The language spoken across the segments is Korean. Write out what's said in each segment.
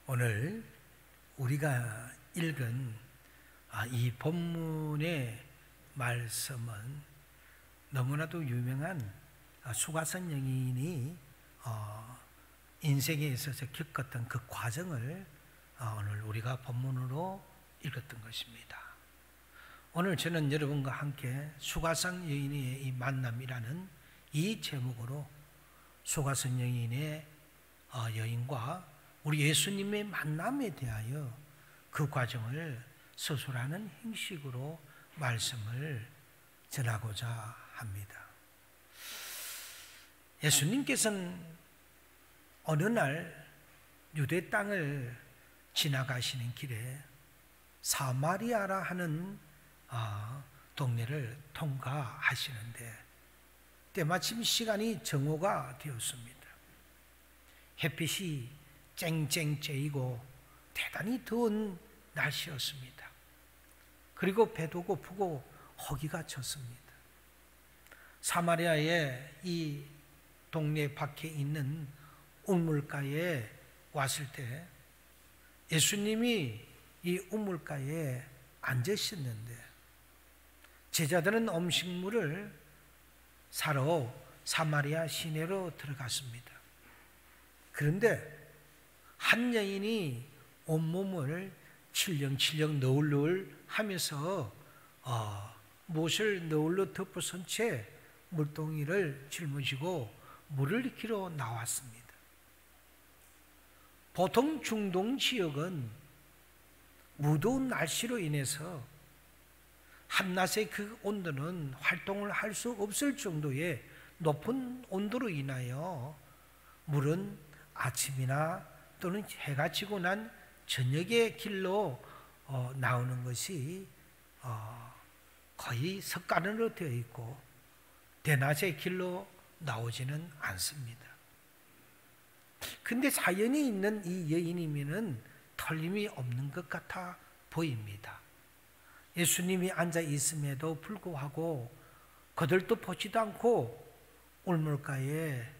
오늘 우리가 읽은 이 본문의 말씀은 너무나도 유명한 수가성 여인이 인생에 있어서 겪었던 그 과정을 오늘 우리가 본문으로 읽었던 것입니다. 오늘 저는 여러분과 함께 수가성 여인의 이 만남이라는 이 제목으로 수가성 여인의 여인과 우리 예수님의 만남에 대하여 그 과정을 서술하는 형식으로 말씀을 전하고자 합니다. 예수님께서는 어느 날 유대 땅을 지나가시는 길에 사마리아라 하는 동네를 통과하시는데 때마침 시간이 정오가 되었습니다. 햇빛이 쨍쨍 쬐이고 대단히 더운 날씨였습니다. 그리고 배도 고프고 허기가 졌습니다. 사마리아의 이 동네 밖에 있는 우물가에 왔을 때 예수님이 이 우물가에 앉으셨는데 제자들은 음식물을 사러 사마리아 시내로 들어갔습니다. 그런데 한 여인이 온몸을 칠렁칠렁 너울너울 하면서 못을 너울로 덮어선 채 물동이를 짊어지고 물을 익히러 나왔습니다. 보통 중동 지역은 무더운 날씨로 인해서 한낮의 그 온도는 활동을 할 수 없을 정도의 높은 온도로 인하여 물은 아침이나 또는 해가 지고 난 저녁의 길로 나오는 것이 거의 석가래로 되어 있고 대낮의 길로 나오지는 않습니다. 근데 사연이 있는 이 여인이면은 틀림이 없는 것 같아 보입니다. 예수님이 앉아 있음에도 불구하고 거들떠 보지도 않고 울물가에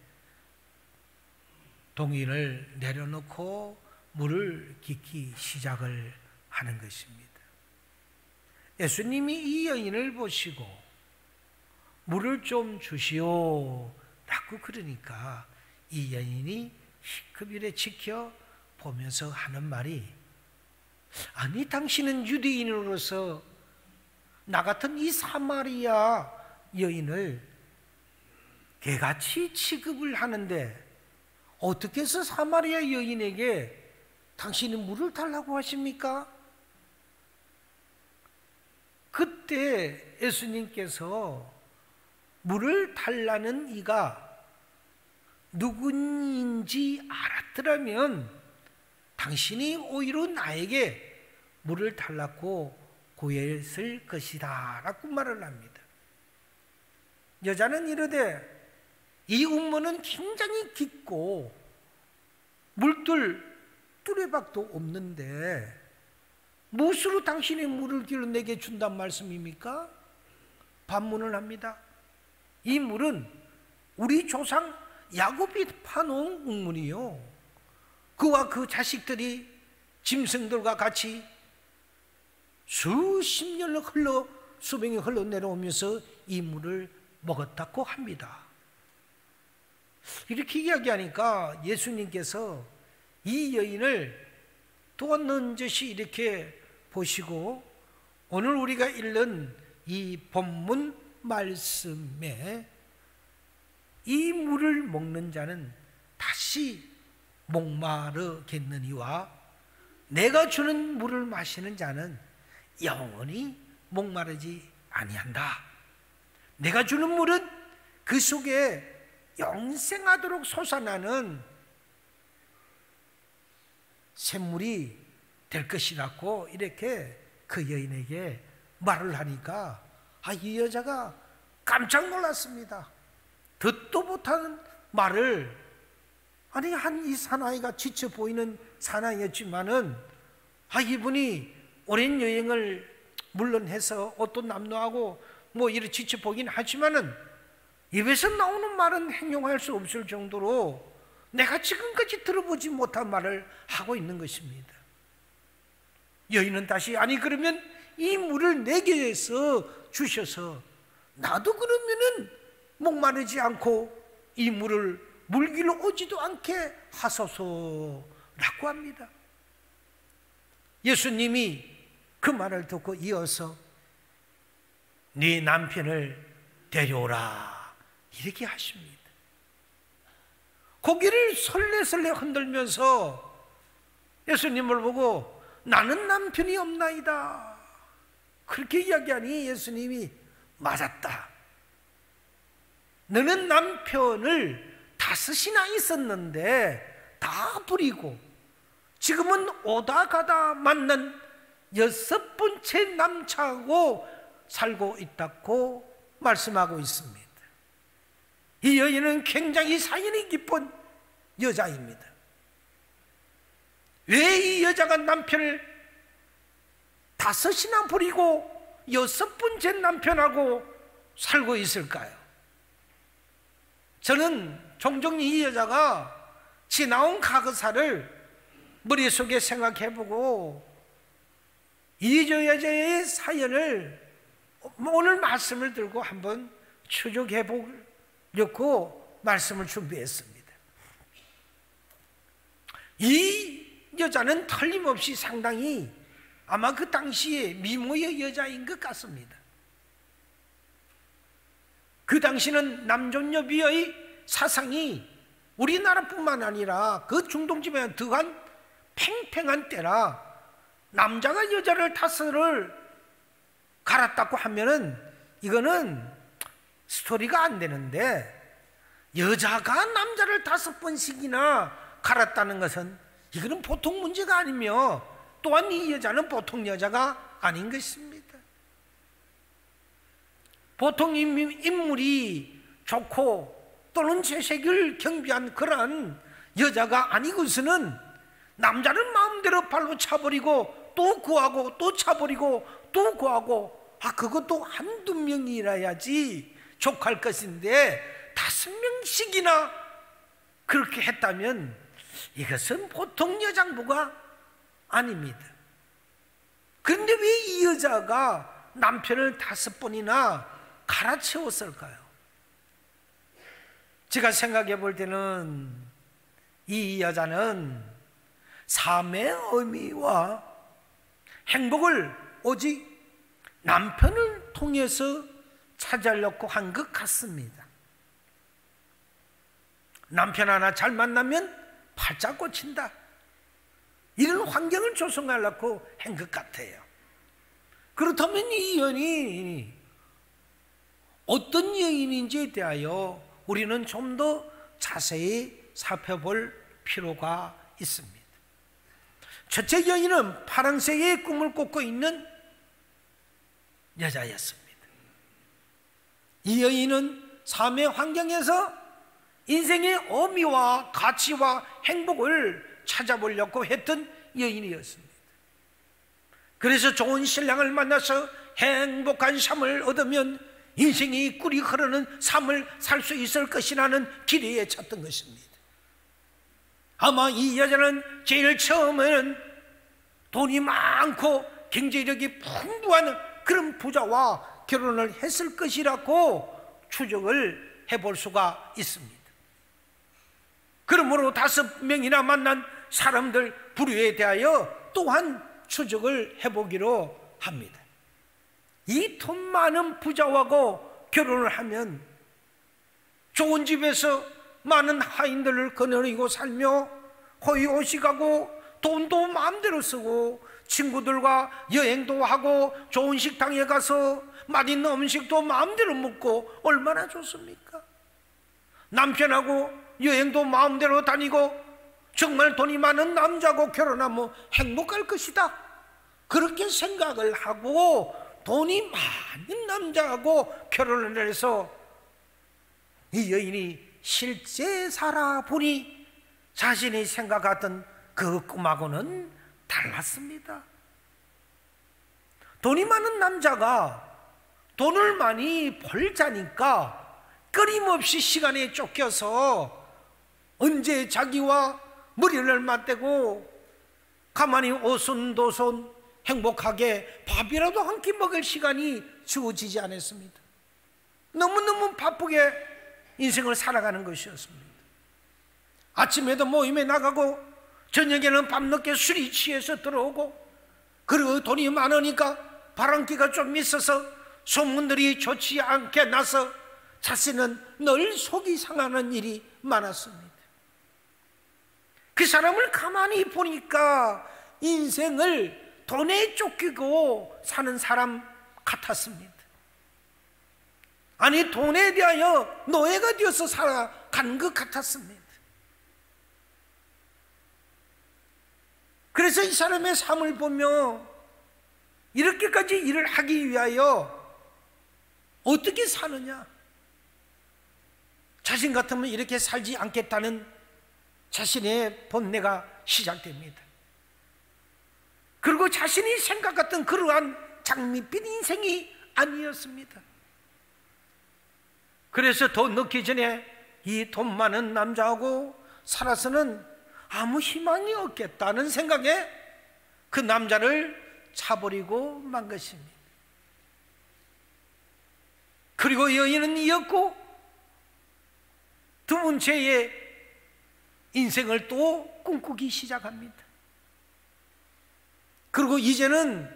동이를 내려놓고 물을 깃기 시작을 하는 것입니다. 예수님이 이 여인을 보시고 물을 좀 주시오 라고 그러니까 이 여인이 희급이래 지켜 보면서 하는 말이 아니 당신은 유대인으로서 나 같은 이 사마리아 여인을 개같이 취급을 하는데 어떻게 해서 사마리아 여인에게 당신이 물을 달라고 하십니까? 그때 예수님께서 물을 달라는 이가 누구인지 알았더라면 당신이 오히려 나에게 물을 달라고 고했을 것이다 라고 말을 합니다. 여자는 이르되 이 우물은 굉장히 깊고 물들 뚜레박도 없는데 무엇으로 당신의 물을 길어 내게 준단 말씀입니까? 반문을 합니다. 이 물은 우리 조상 야곱이 파놓은 우물이요, 그와 그 자식들이 짐승들과 같이 수십 년을 수명이 흘러 내려오면서 이 물을 먹었다고 합니다. 이렇게 이야기하니까 예수님께서 이 여인을 또 넌저시 이렇게 보시고 오늘 우리가 읽는 이 본문 말씀에 이 물을 먹는 자는 다시 목마르겠느니와 내가 주는 물을 마시는 자는 영원히 목마르지 아니한다. 내가 주는 물은 그 속에 영생하도록 솟아나는 샘물이 될 것이라고 이렇게 그 여인에게 말을 하니까 이 여자가 깜짝 놀랐습니다. 듣도 못하는 말을 아니 한 이 사나이가 지쳐 보이는 사나이였지만은 이분이 오랜 여행을 물론 해서 옷도 남루하고 뭐 이렇게 지쳐 보긴 하지만은 입에서 나오는 말은 행용할 수 없을 정도로 내가 지금까지 들어보지 못한 말을 하고 있는 것입니다. 여인은 다시 아니 그러면 이 물을 내게서 주셔서 나도 그러면은 목마르지 않고 이 물을 물기로 오지도 않게 하소서라고 합니다. 예수님이 그 말을 듣고 이어서 네 남편을 데려오라 이렇게 하십니다. 고개를 설레설레 흔들면서 예수님을 보고 나는 남편이 없나이다 그렇게 이야기하니 예수님이 맞았다. 너는 남편을 5이나 있었는데 다 버리고 지금은 오다 가다 만난 6번째 남자하고 살고 있다고 말씀하고 있습니다. 이 여인은 굉장히 사연이 깊은 여자입니다. 왜 이 여자가 남편을 5이나 버리고 6번째 남편하고 살고 있을까요? 저는 종종 이 여자가 지나온 과거사를 머릿속에 생각해보고 이 여자의 사연을 오늘 말씀을 들고 한번 추적해보려고 말씀을 준비했습니다. 이 여자는 틀림없이 상당히 아마 그 당시에 미모의 여자인 것 같습니다. 그 당시는 남존여비의 사상이 우리나라뿐만 아니라 그 중동지방에 더한 팽팽한 때라 남자가 여자를 5을 갈았다고 하면은 이거는 스토리가 안 되는데 여자가 남자를 5번씩이나 갈았다는 것은 이거는 보통 문제가 아니며 또한 이 여자는 보통 여자가 아닌 것입니다. 보통 인물이 좋고 또는 재색을 경비한 그런 여자가 아니고서는 남자를 마음대로 발로 차버리고 또 구하고 또 차버리고 또 구하고 그것도 한두 명이라야지 족할 것인데 5명씩이나 그렇게 했다면 이것은 보통 여장부가 아닙니다. 그런데 왜 이 여자가 남편을 5번이나 갈아채웠을까요? 제가 생각해 볼 때는 이 여자는 삶의 의미와 행복을 오직 남편을 통해서 찾으려고 한 것 같습니다. 남편 하나 잘 만나면 팔자 꽂힌다 이런 환경을 조성하려고 한 것 같아요. 그렇다면 이 여인이 어떤 여인인지에 대하여 우리는 좀 더 자세히 살펴볼 필요가 있습니다. 첫째 여인은 파랑새의 꿈을 꿔고 있는 여자였습니다. 이 여인은 삶의 환경에서 인생의 의미와 가치와 행복을 찾아보려고 했던 여인이었습니다. 그래서 좋은 신랑을 만나서 행복한 삶을 얻으면 인생이 꿀이 흐르는 삶을 살 수 있을 것이라는 기대에 찼던 것입니다. 아마 이 여자는 제일 처음에는 돈이 많고 경제력이 풍부한 그런 부자와 결혼을 했을 것이라고 추정을 해볼 수가 있습니다. 그러므로 5명이나 만난 사람들 부류에 대하여 또한 추적을 해보기로 합니다. 이 돈 많은 부자하고 결혼을 하면 좋은 집에서 많은 하인들을 거느리고 살며 호의호식하고 돈도 마음대로 쓰고 친구들과 여행도 하고 좋은 식당에 가서 맛있는 음식도 마음대로 먹고 얼마나 좋습니까? 남편하고 여행도 마음대로 다니고 정말 돈이 많은 남자하고 결혼하면 행복할 것이다 그렇게 생각을 하고 돈이 많은 남자하고 결혼을 해서 이 여인이 실제 살아보니 자신이 생각하던 그 꿈하고는 달랐습니다. 돈이 많은 남자가 돈을 많이 벌자니까 끊임없이 시간에 쫓겨서 언제 자기와 머리를 맞대고 가만히 오손도손 행복하게 밥이라도 한 끼 먹을 시간이 주어지지 않았습니다. 너무너무 바쁘게 인생을 살아가는 것이었습니다. 아침에도 모임에 나가고 저녁에는 밤늦게 술이 취해서 들어오고, 그리고 돈이 많으니까 바람기가 좀 있어서 소문들이 좋지 않게 나서 자신은 늘 속이 상하는 일이 많았습니다. 그 사람을 가만히 보니까 인생을 돈에 쫓기고 사는 사람 같았습니다. 아니, 돈에 대하여 노예가 되어서 살아간 것 같았습니다. 그래서 이 사람의 삶을 보며 이렇게까지 일을 하기 위하여 어떻게 사느냐, 자신 같으면 이렇게 살지 않겠다는 자신의 본내가 시작됩니다. 그리고 자신이 생각했던 그러한 장밋빛 인생이 아니었습니다. 그래서 더 늦기 전에 이 돈 많은 남자하고 살아서는 아무 희망이 없겠다는 생각에 그 남자를 차버리고 만 것입니다. 그리고 여인은 이었고 두 번째의 인생을 또 꿈꾸기 시작합니다. 그리고 이제는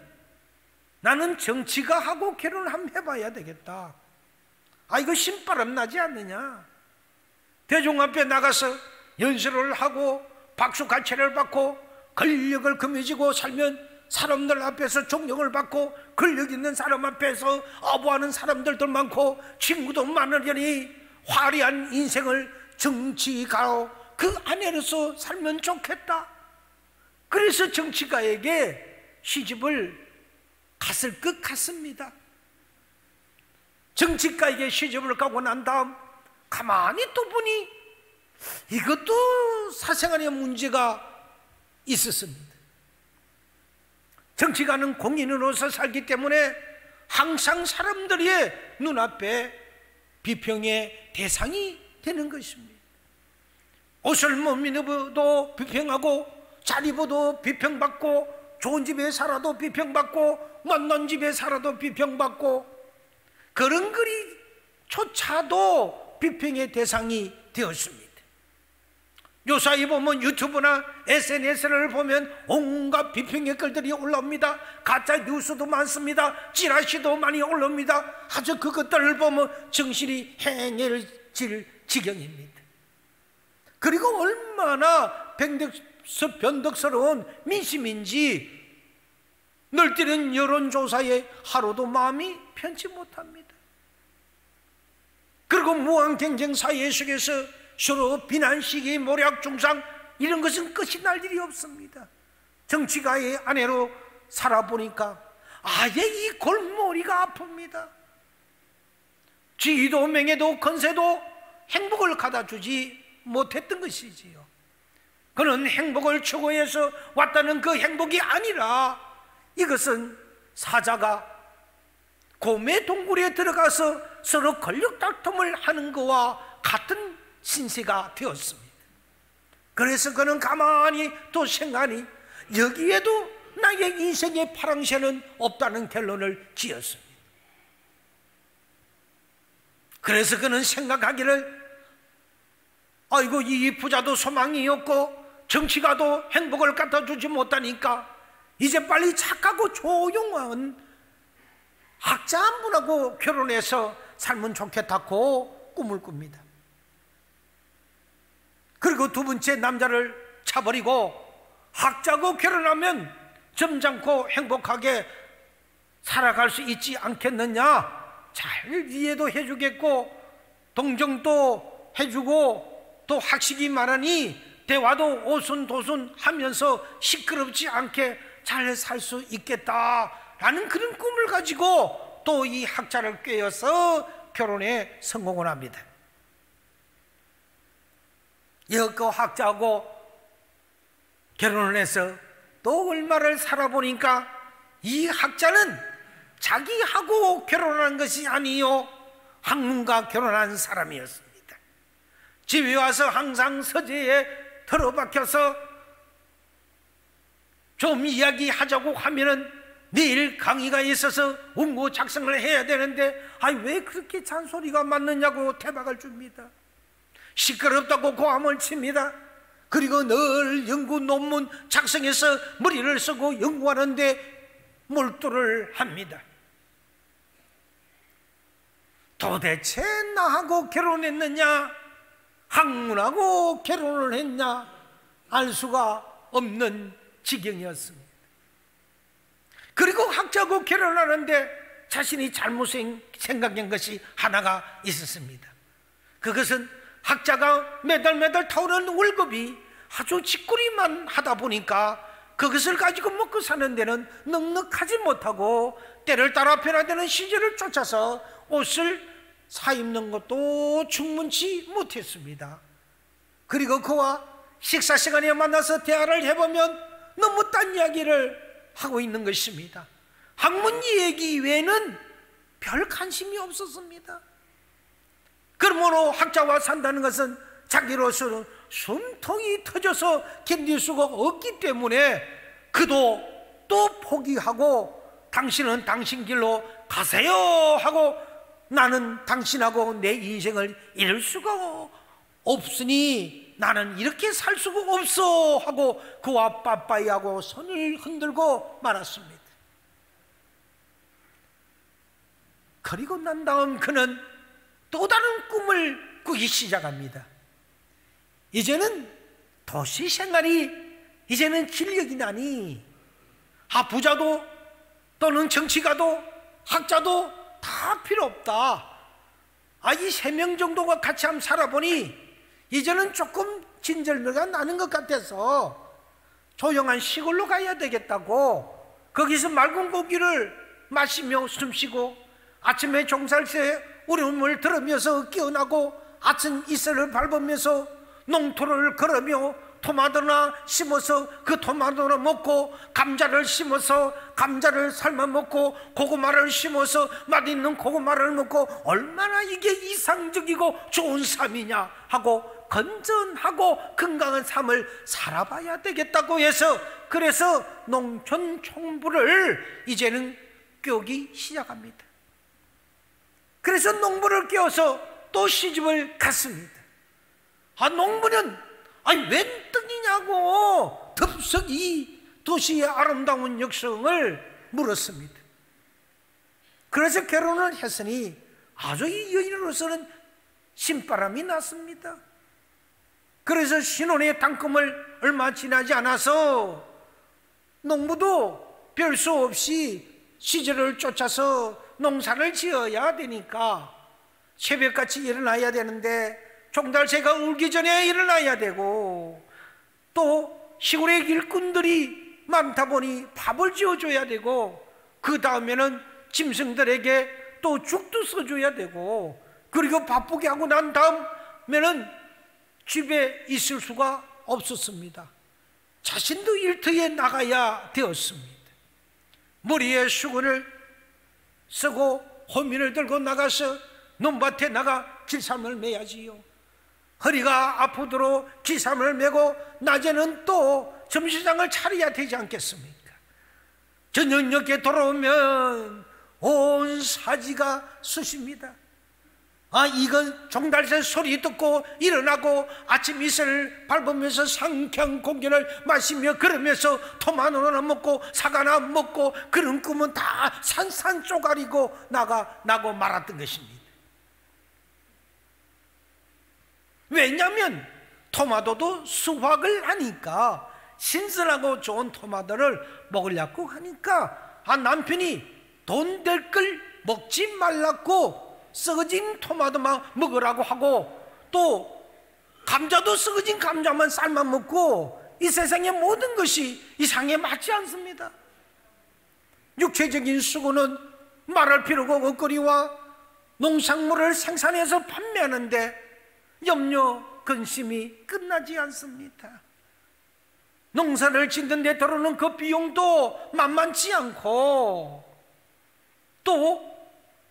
나는 정치가하고 결혼을 한번 해봐야 되겠다. 아, 이거 신바람 나지 않느냐. 대중 앞에 나가서 연설을 하고 박수갈채를 받고 권력을 거머쥐고 살면 사람들 앞에서 존경을 받고 권력 있는 사람 앞에서 아부하는 사람들도 많고 친구도 많으려니 화려한 인생을 정치가로 그 아내로서 살면 좋겠다. 그래서 정치가에게 시집을 갔을 것 같습니다. 정치가에게 시집을 가고 난 다음 가만히 또 보니 이것도 사생활에 문제가 있었습니다. 정치가는 공인으로서 살기 때문에 항상 사람들의 눈앞에 비평의 대상이 되는 것입니다. 옷을 못 입어도 비평하고, 잘 입어도 비평받고, 좋은 집에 살아도 비평받고, 못난 집에 살아도 비평받고, 그런 글이조차도 비평의 대상이 되었습니다. 요사이 보면 유튜브나 SNS를 보면 온갖 비평의 글들이 올라옵니다. 가짜 뉴스도 많습니다. 찌라시도 많이 올라옵니다. 아주 그것들을 보면 정신이 행해질 지경입니다. 그리고 얼마나 변덕스러운 민심인지 늘뛰는 여론조사에 하루도 마음이 편치 못합니다. 그리고 무한 경쟁 사회 속에서 서로 비난 시기, 모략, 중상, 이런 것은 끝이 날 일이 없습니다. 정치가의 아내로 살아보니까 아예 이 골머리가 아픕니다. 지위도 명예도 건세도 행복을 갖다 주지 못했던 것이지요. 그는 행복을 추구해서 왔다는 그 행복이 아니라 이것은 사자가 곰의 동굴에 들어가서 서로 권력 다툼을 하는 것과 같은 신세가 되었습니다. 그래서 그는 가만히 또 생각하니 여기에도 나의 인생의 파랑새는 없다는 결론을 지었습니다. 그래서 그는 생각하기를, 아이고, 이 부자도 소망이 없고 정치가도 행복을 갖다 주지 못하니까 이제 빨리 착하고 조용한 학자 한 분하고 결혼해서 살면 좋겠다고 꿈을 꿉니다. 그리고 두 번째 남자를 차버리고 학자하고 결혼하면 점잖고 행복하게 살아갈 수 있지 않겠느냐. 잘 이해도 해주겠고 동정도 해주고 또 학식이 많으니 대화도 오순도순 하면서 시끄럽지 않게 잘 살 수 있겠다라는 그런 꿈을 가지고 또 이 학자를 꿰어서 결혼에 성공을 합니다. 여그 학자하고 결혼을 해서 또 얼마를 살아보니까 이 학자는 자기하고 결혼한 것이 아니요 학문가 결혼한 사람이었습니다. 집에 와서 항상 서재에 틀어박혀서 좀 이야기하자고 하면은 내일 강의가 있어서 원고 작성을 해야 되는데 왜 그렇게 잔소리가 많느냐고 대박을 줍니다. 시끄럽다고 고함을 칩니다. 그리고 늘 연구 논문 작성해서 머리를 쓰고 연구하는데 몰두를 합니다. 도대체 나하고 결혼했느냐, 학문하고 결혼을 했냐 알 수가 없는 지경이었습니다. 그리고 학자하고 결혼하는데 자신이 잘못 생각한 것이 하나가 있었습니다. 그것은 학자가 매달 타오르는 월급이 아주 쥐꼬리만 하다 보니까 그것을 가지고 먹고 사는 데는 넉넉하지 못하고 때를 따라 변화되는 시절을 쫓아서 옷을 사 입는 것도 충분치 못했습니다. 그리고 그와 식사 시간에 만나서 대화를 해보면 너무 딴 이야기를 하고 있는 것입니다. 학문 얘기 외에는 별 관심이 없었습니다. 그러므로 학자와 산다는 것은 자기로서는 숨통이 터져서 견딜 수가 없기 때문에 그도 또 포기하고 당신은 당신 길로 가세요 하고 나는 당신하고 내 인생을 이룰 수가 없으니 나는 이렇게 살 수가 없어 하고 그와 빠빠이하고 손을 흔들고 말았습니다. 그리고 난 다음 그는 또 다른 꿈을 꾸기 시작합니다. 이제는 도시 생활이 이제는 진력이 나니 부자도 또는 정치가도 학자도 다 필요 없다. 이 3명 정도가 같이 한번 살아보니 이제는 조금 진절미가 나는 것 같아서 조용한 시골로 가야 되겠다고 거기서 맑은 고기를 마시며 숨쉬고 아침에 종살새 울음을 들으면서 깨어나고 아침 이슬을 밟으면서 농토를 걸으며 토마토나 심어서 그 토마토를 먹고 감자를 심어서 감자를 삶아 먹고 고구마를 심어서 맛있는 고구마를 먹고 얼마나 이게 이상적이고 좋은 삶이냐 하고 건전하고 건강한 삶을 살아봐야 되겠다고 해서 그래서 농촌 총부를 이제는 꿰기 시작합니다. 그래서 농부를 꿰어서 또 시집을 갔습니다. 농부는 웬 떡이냐고 덥석 이 도시의 아름다운 역성을 물었습니다. 그래서 결혼을 했으니 아주 이 여인으로서는 신바람이 났습니다. 그래서 신혼의 단금을 얼마 지나지 않아서 농부도 별 수 없이 시절을 쫓아서 농사를 지어야 되니까 새벽같이 일어나야 되는데 종달새가 울기 전에 일어나야 되고 또 시골의 일꾼들이 많다 보니 밥을 지어줘야 되고 그 다음에는 짐승들에게 또 죽도 써줘야 되고 그리고 바쁘게 하고 난 다음에는 집에 있을 수가 없었습니다. 자신도 일터에 나가야 되었습니다. 머리에 수건을 쓰고 호민을 들고 나가서 논밭에 나가 길삼을 매야지요. 허리가 아프도록 기삼을 메고 낮에는 또 점심장을 차려야 되지 않겠습니까? 저녁녘에 돌아오면 온 사지가 쑤십니다. 이건 종달새 소리 듣고 일어나고 아침 이슬을 밟으면서 상쾌한 공기를 마시며 그러면서 토마토나 먹고 사과나 먹고 그런 꿈은 다 산산조각이고 나고 말았던 것입니다. 왜냐하면 토마토도 수확을 하니까 신선하고 좋은 토마토를 먹으려고 하니까 남편이 돈 될 걸 먹지 말라고 썩어진 토마토만 먹으라고 하고 또 감자도 썩어진 감자만 삶아 먹고 이 세상의 모든 것이 이상에 맞지 않습니다. 육체적인 수고는 말할 필요가 없거니와 농산물을 생산해서 판매하는데 염려, 근심이 끝나지 않습니다. 농사를 짓는 데 들어오는 그 비용도 만만치 않고 또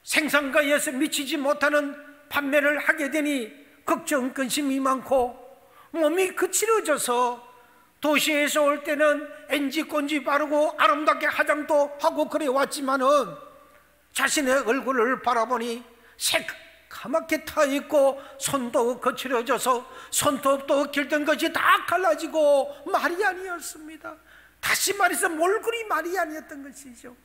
생산가에서 미치지 못하는 판매를 하게 되니 걱정 근심이 많고 몸이 거칠어져서 도시에서 올 때는 엔지꼰지 바르고 아름답게 화장도 하고 그래 왔지만은 자신의 얼굴을 바라보니 새카맣게 타있고 손도 거칠어져서 손톱도 길던 것이 다 갈라지고 말이 아니었습니다. 다시 말해서 몰골이 말이 아니었던 것이죠.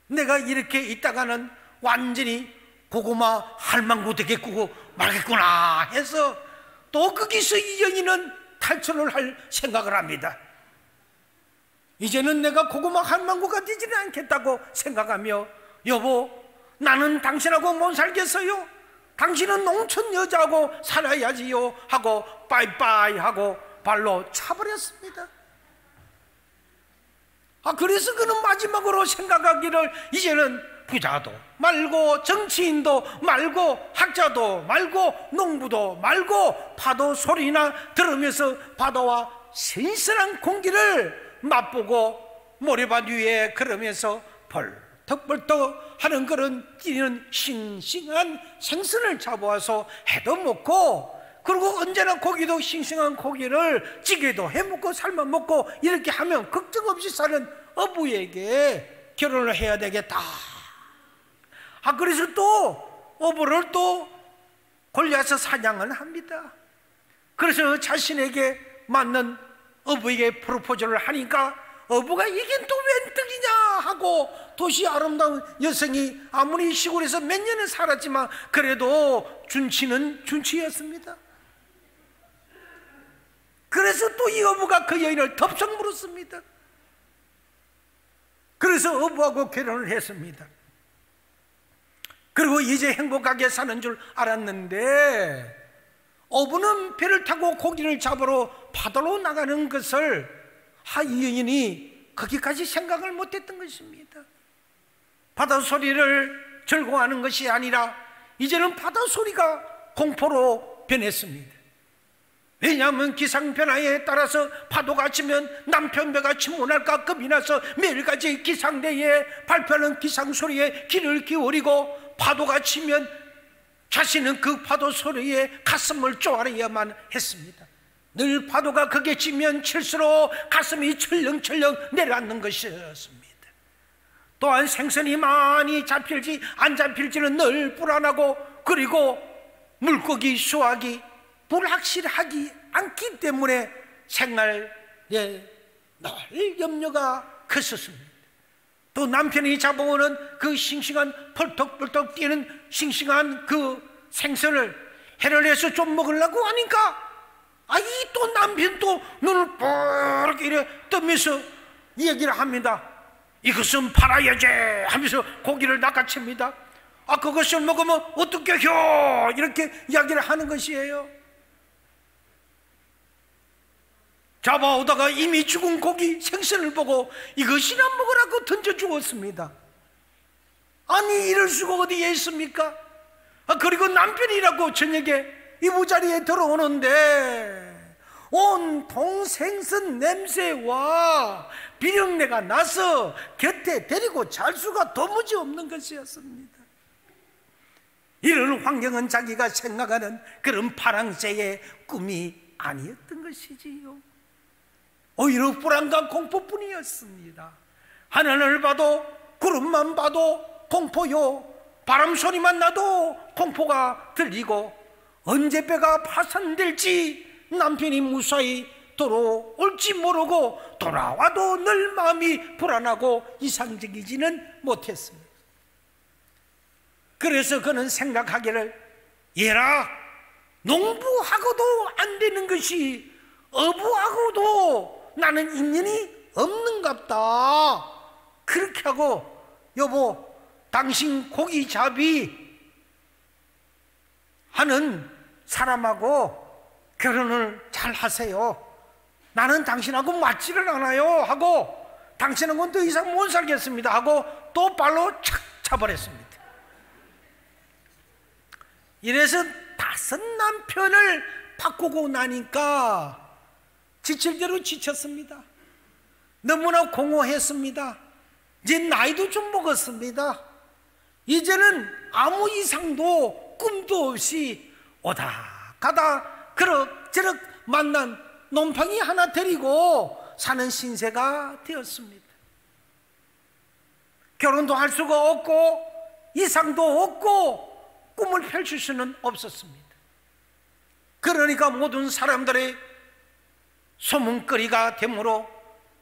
내가 이렇게 있다가는 완전히 고구마 할망구 되겠고 말겠구나 해서 또 거기서 이 여인은 탈출을 할 생각을 합니다. 이제는 내가 고구마 할망구가 되지는 않겠다고 생각하며 여보, 나는 당신하고 못 살겠어요. 당신은 농촌 여자하고 살아야지요 하고 빠이빠이 하고 발로 차버렸습니다. 그래서 그는 마지막으로 생각하기를 이제는 부자도 말고 정치인도 말고 학자도 말고 농부도 말고 파도 소리나 들으면서 바다와 신선한 공기를 맛보고 모래밭 위에 걸으면서 벌떡벌떡 하는 그런 뛰는 싱싱한 생선을 잡아와서 해도 먹고, 그리고 언제나 고기도 싱싱한 고기를 찌개도 해먹고 삶아 먹고 이렇게 하면 걱정 없이 사는 어부에게 결혼을 해야 되겠다. 그래서 또 어부를 또 골라서 사냥을 합니다. 그래서 자신에게 맞는 어부에게 프로포즈를 하니까 어부가 이게 또 웬 떡이냐 하고, 도시 아름다운 여성이 아무리 시골에서 몇 년을 살았지만 그래도 준치는 준치였습니다. 그래서 또 이 어부가 그 여인을 덥석 물었습니다. 그래서 어부하고 결혼을 했습니다. 그리고 이제 행복하게 사는 줄 알았는데, 어부는 배를 타고 고기를 잡으러 바다로 나가는 것을 이 여인이 거기까지 생각을 못했던 것입니다. 바다 소리를 즐거워하는 것이 아니라 이제는 바다 소리가 공포로 변했습니다. 왜냐하면 기상 변화에 따라서 파도가 치면 남편 배가 침몰할까 겁이 나서 매일같이 기상대에 발표하는 기상 소리에 귀를 기울이고, 파도가 치면 자신은 그 파도 소리에 가슴을 쪼아려야만 했습니다. 늘 파도가 크게 치면 칠수록 가슴이 철렁철렁 내려앉는 것이었습니다. 또한 생선이 많이 잡힐지 안 잡힐지는 늘 불안하고, 그리고 물고기 수확이 불확실하지 않기 때문에 생활에 늘 염려가 컸었습니다. 또 남편이 잡아오는 그 싱싱한 펄떡펄떡 뛰는 싱싱한 그 생선을 해를 내서 좀 먹으려고 하니까 이 또 남편 또 눈을 뽀르게 이래 뜨면서 얘기를 합니다. 이것은 팔아야지 하면서 고기를 낚아챕니다. 그것을 먹으면 어떻게 혀 이렇게 이야기를 하는 것이에요. 잡아오다가 이미 죽은 고기 생선을 보고 이것이나 먹으라고 던져주었습니다. 아니 이럴 수가 어디에 있습니까? 그리고 남편이라고 저녁에 이부자리에 들어오는데 온통 생선 냄새와 비린내가 나서 곁에 데리고 잘 수가 도무지 없는 것이었습니다. 이런 환경은 자기가 생각하는 그런 파랑새의 꿈이 아니었던 것이지요. 오히려 불안과 공포뿐이었습니다. 하늘을 봐도 구름만 봐도 공포요, 바람 소리만 나도 공포가 들리고, 언제 배가 파산될지 남편이 무사히 돌아올지 모르고 돌아와도 늘 마음이 불안하고 이상적이지는 못했습니다. 그래서 그는 생각하기를, 얘라, 농부하고도 안 되는 것이 어부하고도 나는 인연이 없는갑다. 그렇게 하고, 여보, 당신 고기잡이 하는 사람하고 결혼을 잘 하세요. 나는 당신하고 맞지를 않아요 하고, 당신하고는 더 이상 못 살겠습니다 하고 또 발로 착 차버렸습니다. 이래서 5 남편을 바꾸고 나니까 지칠 대로 지쳤습니다. 너무나 공허했습니다. 이제 나이도 좀 먹었습니다. 이제는 아무 이상도 꿈도 없이 오다 가다 그럭저럭 만난 놈팡이 하나 데리고 사는 신세가 되었습니다. 결혼도 할 수가 없고 이상도 없고 꿈을 펼칠 수는 없었습니다. 그러니까 모든 사람들의 소문거리가 되므로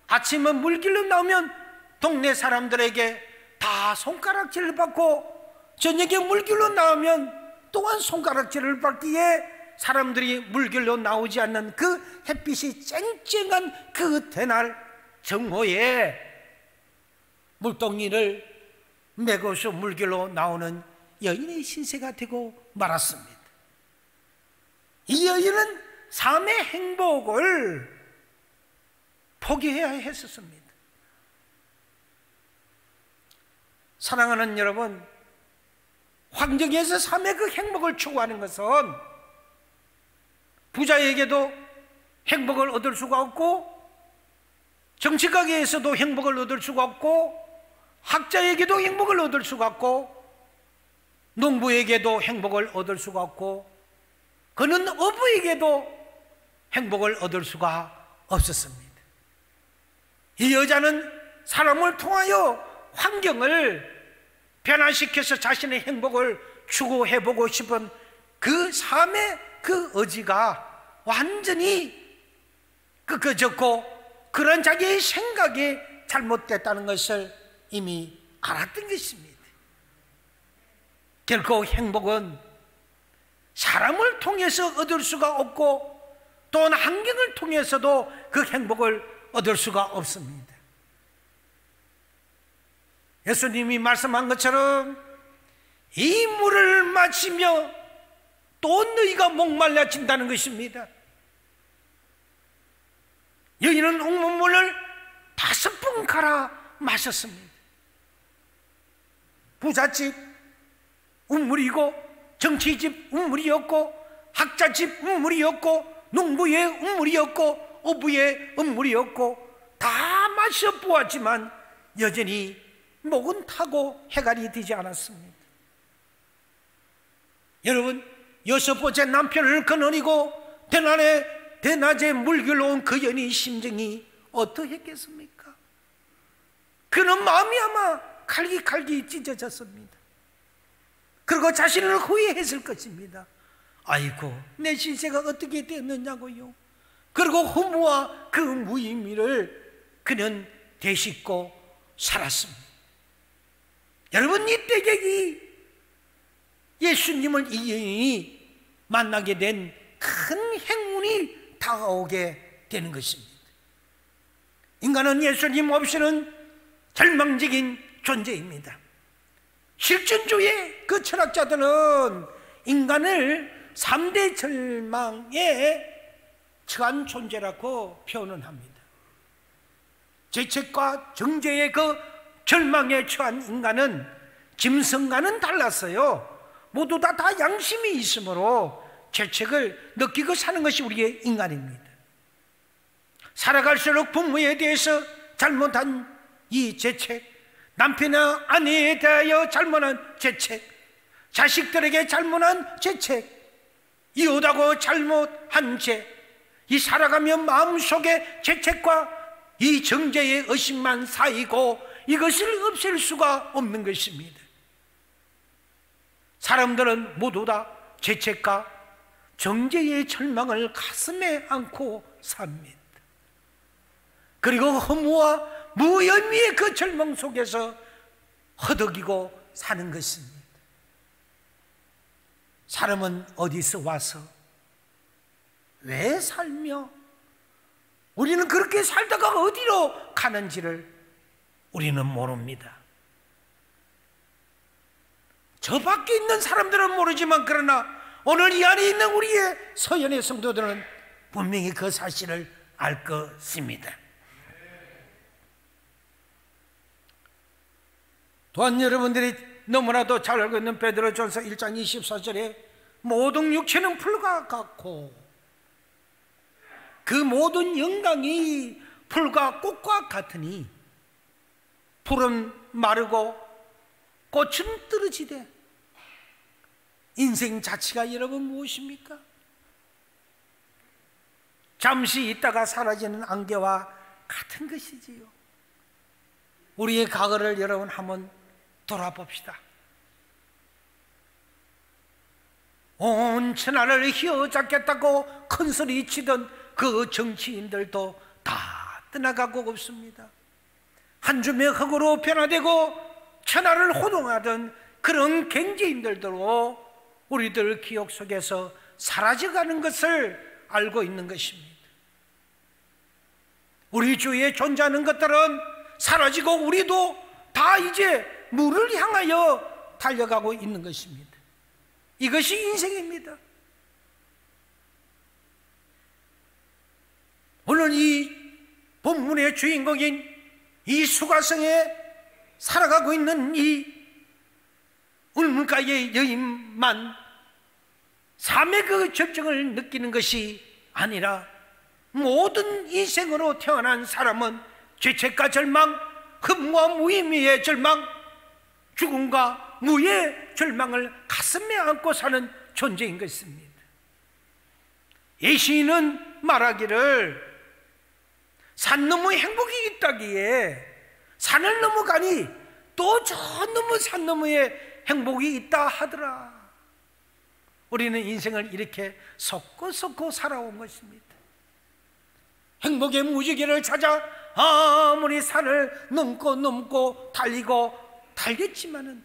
아침에 물길로 나오면 동네 사람들에게 다 손가락질을 받고 저녁에 물길로 나오면 또한 손가락질을 받기에 사람들이 물길로 나오지 않는 그 햇빛이 쨍쨍한 그 대날 정오에 물동이를 메고서 물길로 나오는 여인의 신세가 되고 말았습니다. 이 여인은 삶의 행복을 포기해야 했었습니다. 사랑하는 여러분, 환경에서 삶의 그 행복을 추구하는 것은 부자에게도 행복을 얻을 수가 없고 정치가게에서도 행복을 얻을 수가 없고 학자에게도 행복을 얻을 수가 없고 농부에게도 행복을 얻을 수가 없고 그는 어부에게도 행복을 얻을 수가 없었습니다. 이 여자는 사람을 통하여 환경을 변화시켜서 자신의 행복을 추구해보고 싶은 그 삶의 그 의지가 완전히 꺾어졌고 그런 자기의 생각이 잘못됐다는 것을 이미 알았던 것입니다. 결코 행복은 사람을 통해서 얻을 수가 없고 또한 환경을 통해서도 그 행복을 얻을 수가 없습니다. 예수님이 말씀한 것처럼 이 물을 마시며 또 너희가 목말라진다는 것입니다. 여인은 옥문물을 5번 갈아 마셨습니다. 부잣집 운물이고 정치집 운물이었고 학자집 운물이었고 농부의 운물이었고 어부의 운물이었고 다 마셔보았지만 여전히 목은 타고 해갈이 되지 않았습니다. 여러분, 6번째 남편을 거느리고 대낮에 물길로 온 그 여인의 심정이 어떠했겠습니까? 그는 마음이 아마 칼기칼기 찢어졌습니다. 그리고 자신을 후회했을 것입니다. 아이고, 내 신세가 어떻게 되었느냐고요. 그리고 허무와 그 무의미를 그는 되씹고 살았습니다. 여러분, 이 때격이 예수님을 이 여인이 만나게 된 큰 행운이 다가오게 되는 것입니다. 인간은 예수님 없이는 절망적인 존재입니다. 실존주의 그 철학자들은 인간을 3대 절망에 처한 존재라고 표현을 합니다. 죄책과 정죄의 그 절망에 처한 인간은 짐승과는 달랐어요. 모두 다 양심이 있으므로 죄책을 느끼고 사는 것이 우리의 인간입니다. 살아갈수록 부모에 대해서 잘못한 이 죄책, 남편이나 아내에 대하여 잘못한 죄책, 자식들에게 잘못한 죄책, 이웃하고 잘못한 죄, 이 살아가며 마음속에 죄책과 이 정죄의 의식만 쌓이고 이것을 없앨 수가 없는 것입니다. 사람들은 모두 다 죄책과 정죄의 절망을 가슴에 안고 삽니다. 그리고 허무와 무의미의 그 절망 속에서 허덕이고 사는 것입니다. 사람은 어디서 와서 왜 살며 우리는 그렇게 살다가 어디로 가는지를 우리는 모릅니다. 저 밖에 있는 사람들은 모르지만 그러나 오늘 이 안에 있는 우리의 서연의 성도들은 분명히 그 사실을 알 것입니다. 또한 여러분들이 너무나도 잘 알고 있는 베드로전서 1장 24절에 모든 육체는 풀과 같고 그 모든 영광이 풀과 꽃과 같으니 풀은 마르고 꽃은 떨어지되 인생 자체가 여러분 무엇입니까? 잠시 있다가 사라지는 안개와 같은 것이지요. 우리의 과거를 여러분 한번 돌아봅시다. 온 천하를 휘어잡겠다고 큰소리 치던 그 정치인들도 다 떠나가고 없습니다. 한 줌의 흙으로 변화되고 천하를 호동하던 그런 경제인들도 우리들 기억 속에서 사라져가는 것을 알고 있는 것입니다. 우리 주위에 존재하는 것들은 사라지고 우리도 다 이제 물을 향하여 달려가고 있는 것입니다. 이것이 인생입니다. 오늘 이 본문의 주인공인 이 수가성에 살아가고 있는 이 울물가의 여인만 삶의 그 절정을 느끼는 것이 아니라 모든 인생으로 태어난 사람은 죄책과 절망, 흠과 무의미의 절망, 죽음과 무의 절망을 가슴에 안고 사는 존재인 것입니다. 예시인은 말하기를 산 너머 행복이 있다기에 산을 넘어가니 또 저 너머 산 너머에 행복이 있다 하더라. 우리는 인생을 이렇게 섞고 살아온 것입니다. 행복의 무지개를 찾아 아무리 산을 넘고 달렸지만은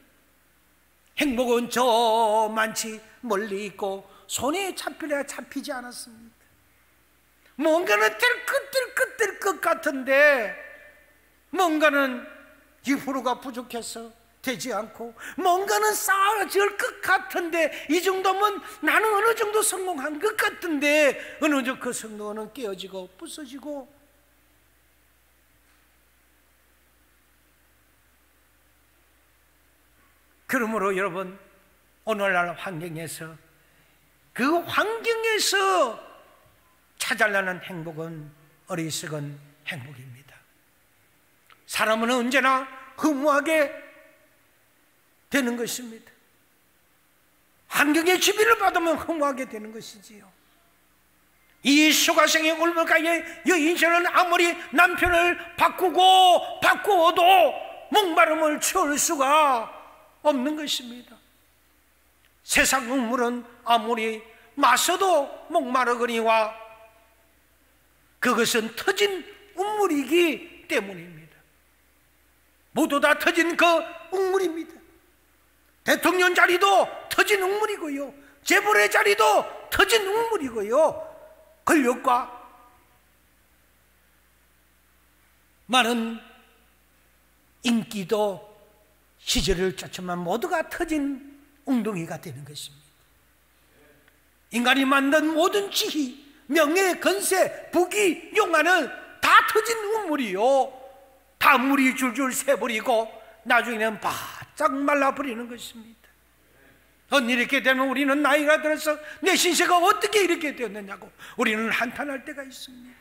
행복은 저 많지 멀리 있고 손에 잡히려 잡히지 않았습니다. 뭔가는 뜰 것 같은데 뭔가는 이후로가 부족해서 되지 않고 뭔가는 쌓아질 것 같은데 이 정도면 나는 어느 정도 성공한 것 같은데 어느 정도 그 성공은 깨어지고 부서지고 그러므로 여러분 오늘날 환경에서 그 환경에서 찾아내는 행복은 어리석은 행복입니다. 사람은 언제나 허무하게 되는 것입니다. 환경의 지배를 받으면 허무하게 되는 것이지요. 이 수가성의 울물가의 여인처럼 아무리 남편을 바꾸어도 목마름을 채울 수가 없는 것입니다. 세상 음물은 아무리 마셔도 목마르거니와 그것은 터진 음물이기 때문입니다. 모두 다 터진 그 음물입니다. 대통령 자리도 터진 음물이고요, 재벌의 자리도 터진 음물이고요, 권력과 많은 인기도 시절을 쫓지만 모두가 터진 웅덩이가 되는 것입니다. 인간이 만든 모든 지희, 명예, 건세, 부귀, 용화는 다 터진 우물이요, 다 물이 줄줄 새버리고 나중에는 바짝 말라버리는 것입니다. 이렇게 되면 우리는 나이가 들어서 내 신세가 어떻게 이렇게 되었느냐고 우리는 한탄할 때가 있습니다.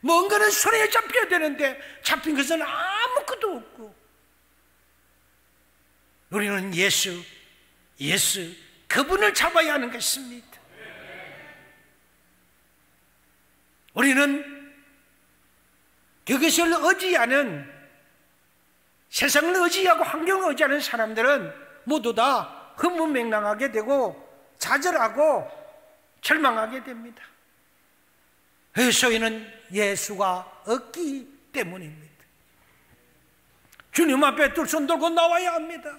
뭔가는 손에 잡혀야 되는데 잡힌 것은 아무것도 없고 우리는 예수 그분을 잡아야 하는 것입니다. 우리는 그것을 의지하는, 세상을 의지하고 환경을 의지하는 사람들은 모두 다 허무맹랑하게 되고 좌절하고 절망하게 됩니다. 소위는 예수가 없기 때문입니다. 주님 앞에 두 손 들고 나와야 합니다.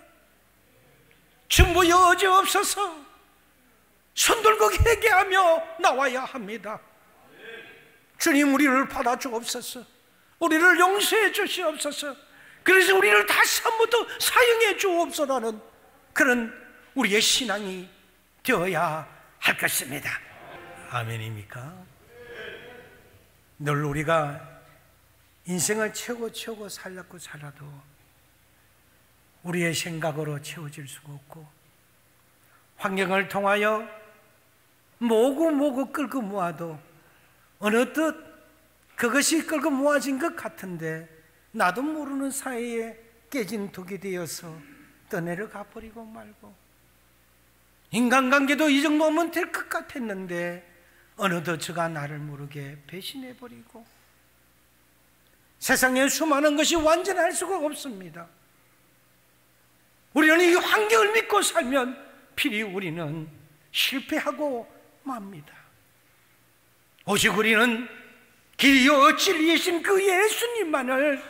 전부 여지 없어서 손 들고 회개하며 나와야 합니다. 주님, 우리를 받아주옵소서. 우리를 용서해 주시옵소서. 그래서 우리를 다시 한번더 사용해 주옵소서라는 그런 우리의 신앙이 되어야 할 것입니다. 아멘입니까? 늘 우리가 인생을 채우고 살라도 우리의 생각으로 채워질 수가 없고, 환경을 통하여 모으고 끌고 모아도 어느덧 그것이 끌고 모아진 것 같은데 나도 모르는 사이에 깨진 독이 되어서 떠내려가 버리고 말고, 인간관계도 이 정도면 될 것 같았는데 어느덧 저가 나를 모르게 배신해버리고, 세상에 수많은 것이 완전할 수가 없습니다. 우리는 이 환경을 믿고 살면 필히 우리는 실패하고 맙니다. 오직 우리는 길이요 진리이신 그 예수님만을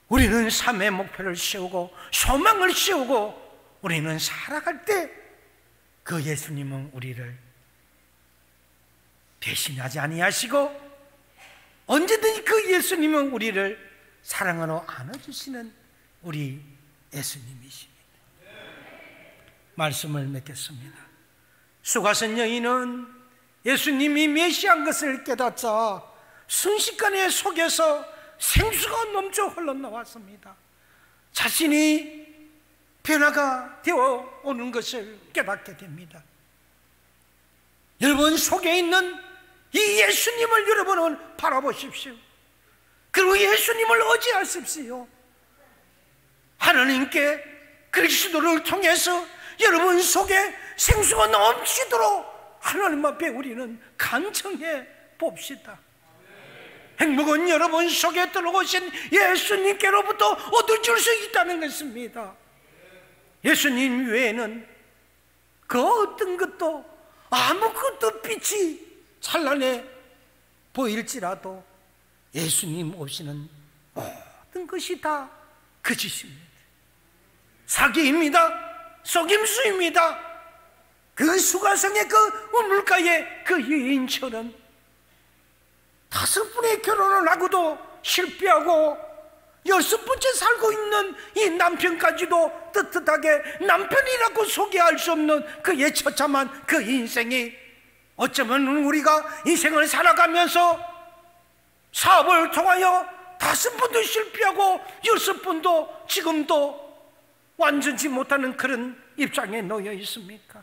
우리는 삶의 목표를 세우고 소망을 세우고 우리는 살아갈 때 그 예수님은 우리를 배신하지 아니하시고 언제든지 그 예수님은 우리를 사랑으로 안아주시는 우리 예수님이십니다. 말씀을 맺겠습니다. 수가성 여인은 예수님이 메시아인 것을 깨닫자 순식간에 속에서 생수가 넘쳐 흘러나왔습니다. 자신이 변화가 되어 오는 것을 깨닫게 됩니다. 여러분 속에 있는 이 예수님을 여러분은 바라보십시오. 그리고 예수님을 의지하십시오. 하나님께 그리스도를 통해서 여러분 속에 생수가 넘치도록 하나님 앞에 우리는 간청해 봅시다. 행복은 여러분 속에 들어오신 예수님께로부터 얻을 수 있다는 것입니다. 예수님 외에는 그 어떤 것도 아무것도 빛이 찬란해 보일지라도 예수님 없이는 모든 것이 다 거짓입니다. 사기입니다. 속임수입니다. 그 수가성의 그 우물가의 그 여인처럼 5번의 결혼을 하고도 실패하고 6번째 살고 있는 이 남편까지도 떳떳하게 남편이라고 소개할 수 없는 그의 처참한 그 인생이, 어쩌면 우리가 인생을 살아가면서 사업을 통하여 5번도 실패하고 6번도 지금도 완전치 못하는 그런 입장에 놓여 있습니까?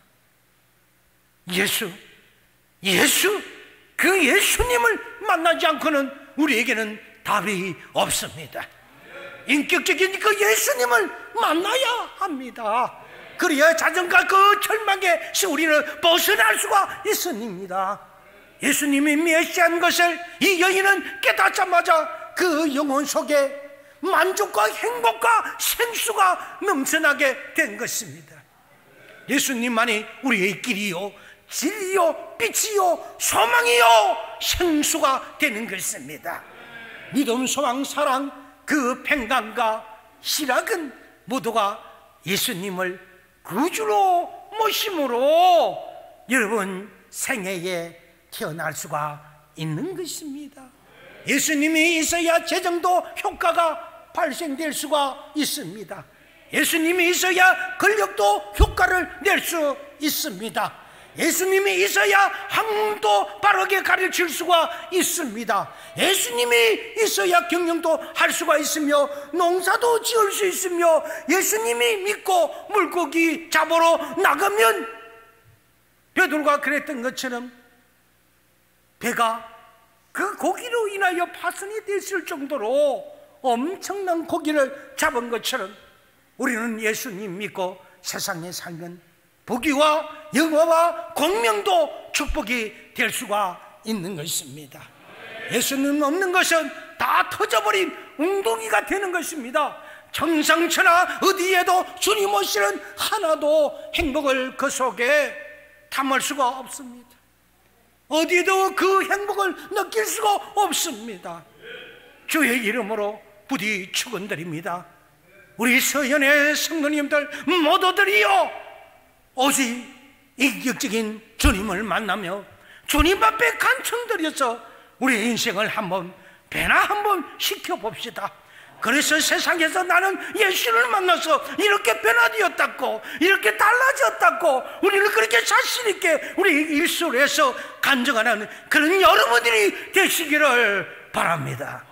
그 예수님을 만나지 않고는 우리에게는 답이 없습니다. 인격적인 그 예수님을 만나야 합니다. 그래야 자전거 그 절망에서 우리는 벗어날 수가 있습니다. 예수님이 메시아인 것을 이 여인은 깨닫자마자 그 영혼 속에 만족과 행복과 생수가 넘쳐나게 된 것입니다. 예수님만이 우리의 길이요 진리요 빛이요 소망이요 생수가 되는 것입니다. 믿음, 소망, 사랑, 그 평강과 희락은 모두가 예수님을 구주로 모심으로 여러분 생애에 태어날 수가 있는 것입니다. 예수님이 있어야 재정도 효과가 발생될 수가 있습니다. 예수님이 있어야 권력도 효과를 낼 수 있습니다. 예수님이 있어야 학문도 바르게 가르칠 수가 있습니다. 예수님이 있어야 경영도 할 수가 있으며 농사도 지을 수 있으며 예수님이 믿고 물고기 잡으러 나가면 베드로가 그랬던 것처럼 배가 그 고기로 인하여 파손이 됐을 정도로 엄청난 고기를 잡은 것처럼 우리는 예수님 믿고 세상에 살면 복이와 영화와 공명도 축복이 될 수가 있는 것입니다. 예수님 없는 것은 다 터져버린 웅덩이가 되는 것입니다. 정상처나 어디에도 주님 없이는 하나도 행복을 그 속에 담을 수가 없습니다. 어디에도 그 행복을 느낄 수가 없습니다. 주의 이름으로 부디 축원드립니다. 우리 서연의 성도님들 모두들이요 오직 인격적인 주님을 만나며 주님 앞에 간청드려서 우리의 인생을 한번 배나 한번 시켜봅시다. 그래서 세상에서 나는 예수를 만나서 이렇게 변화되었다고 이렇게 달라졌다고 우리는 그렇게 자신있게 우리 일술에서 간증하는 그런 여러분들이 되시기를 바랍니다.